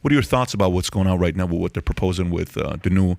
What are your thoughts about what's going on right now with what they're proposing with the new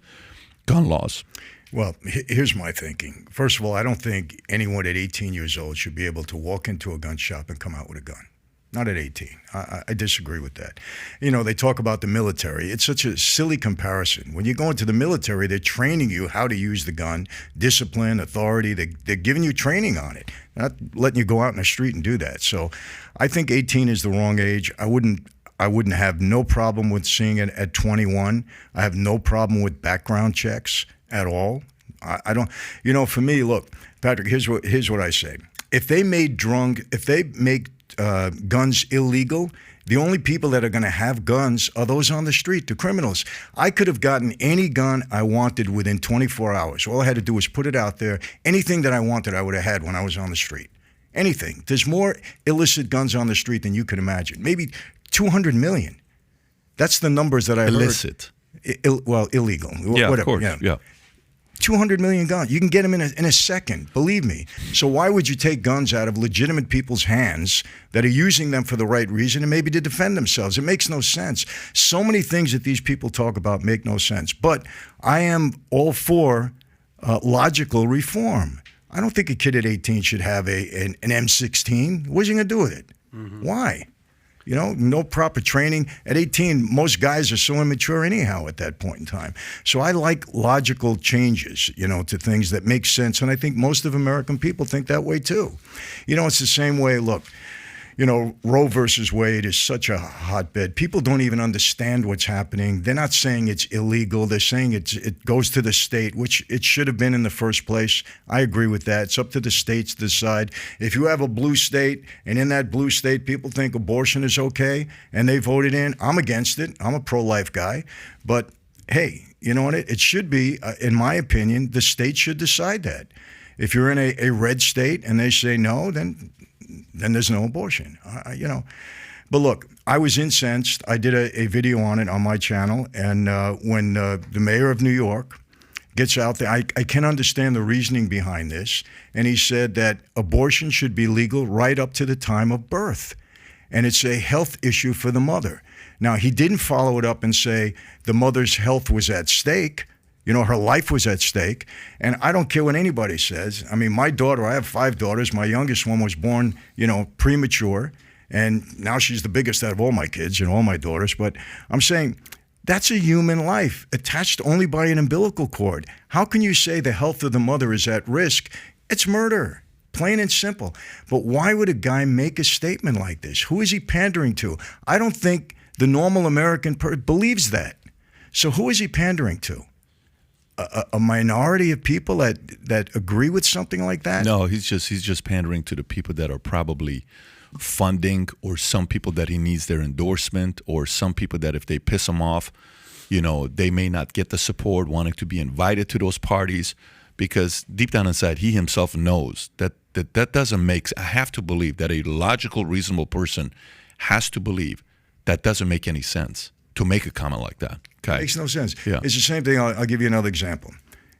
gun laws? Well, here's my thinking. First of all, I don't think anyone at 18 years old should be able to walk into a gun shop and come out with a gun. Not at 18. I disagree with that. You know, they talk about the military. It's such a silly comparison. When you go into the military, they're training you how to use the gun, discipline, authority. They're giving you training on it, not letting you go out in the street and do that. So I think 18 is the wrong age. I wouldn't have no problem with seeing it at 21. I have no problem with background checks at all. I don't, you know, for me, look, Patrick, here's what I say. If they make guns illegal, the only people that are going to have guns are those on the street, the criminals. I could have gotten any gun I wanted within 24 hours. All I had to do was put it out there. Anything that I wanted, I would have had when I was on the street. Anything. There's more illicit guns on the street than you could imagine. Maybe 200 million. That's the numbers that I heard. Illicit. Illegal. Yeah, whatever. of course. Yeah. 200 million guns. You can get them in a second, believe me. So why would you take guns out of legitimate people's hands that are using them for the right reason and maybe to defend themselves? It makes no sense. So many things that these people talk about make no sense. But I am all for logical reform. I don't think a kid at 18 should have an M16. What's he going to do with it? Mm-hmm. Why? You know, no proper training. At 18, most guys are so immature anyhow at that point in time. So I like logical changes, you know, to things that make sense. And I think most of American people think that way too. You know, it's the same way, look, you know, Roe versus Wade is such a hotbed. People don't even understand what's happening. They're not saying it's illegal. They're saying it goes to the state, which it should have been in the first place. I agree with that. It's up to the states to decide. If you have a blue state, and in that blue state people think abortion is okay, and they voted in, I'm against it. I'm a pro-life guy. But, hey, you know what? It should be, in my opinion, the state should decide that. If you're in a red state and they say no, then there's no abortion, you know. But look, I was incensed. I did a video on it on my channel, and when the mayor of New York gets out there, I can understand the reasoning behind this, and he said that abortion should be legal right up to the time of birth, and it's a health issue for the mother. Now, he didn't follow it up and say the mother's health was at stake. You know, her life was at stake. And I don't care what anybody says. I mean, my daughter, I have 5 daughters. My youngest one was born, you know, premature. And now she's the biggest out of all my kids, you know, all my daughters. But I'm saying that's a human life attached only by an umbilical cord. How can you say the health of the mother is at risk? It's murder, plain and simple. But why would a guy make a statement like this? Who is he pandering to? I don't think the normal American believes that. So who is he pandering to? A minority of people that agree with something like that? No, he's just pandering to the people that are probably funding, or some people that he needs their endorsement, or some people that if they piss him off, you know, they may not get the support, wanting to be invited to those parties, because deep down inside he himself knows that doesn't make. I have to believe that a logical, reasonable person has to believe that doesn't make any sense to make a comment like that. Okay. Makes no sense. Yeah. It's the same thing. I'll give you another example.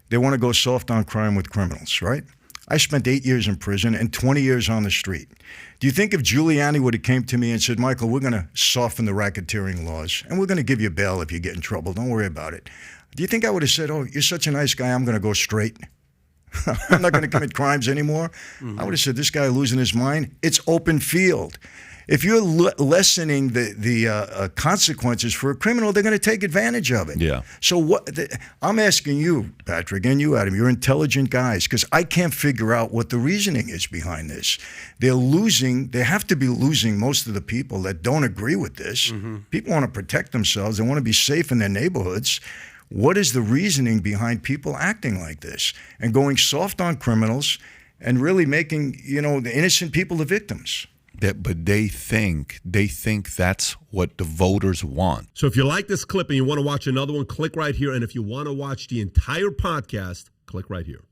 They want to go soft on crime with criminals, right? I spent 8 years in prison and 20 years on the street. Do you think if Giuliani would have came to me and said, Michael, we're going to soften the racketeering laws and we're going to give you bail if you get in trouble, don't worry about it. Do you think I would have said, oh, you're such a nice guy, I'm going to go straight? I'm not going to commit crimes anymore? Mm-hmm. I would have said, this guy losing his mind. It's open field. If you're lessening the consequences for a criminal, they're going to take advantage of it. Yeah. So I'm asking you, Patrick, and you, Adam, you're intelligent guys, because I can't figure out what the reasoning is behind this. They have to be losing most of the people that don't agree with this. Mm-hmm. People want to protect themselves. They want to be safe in their neighborhoods. What is the reasoning behind people acting like this and going soft on criminals and really making, you know, the innocent people the victims? But they think that's what the voters want. So if you like this clip and you want to watch another one, click right here. And if you want to watch the entire podcast, click right here.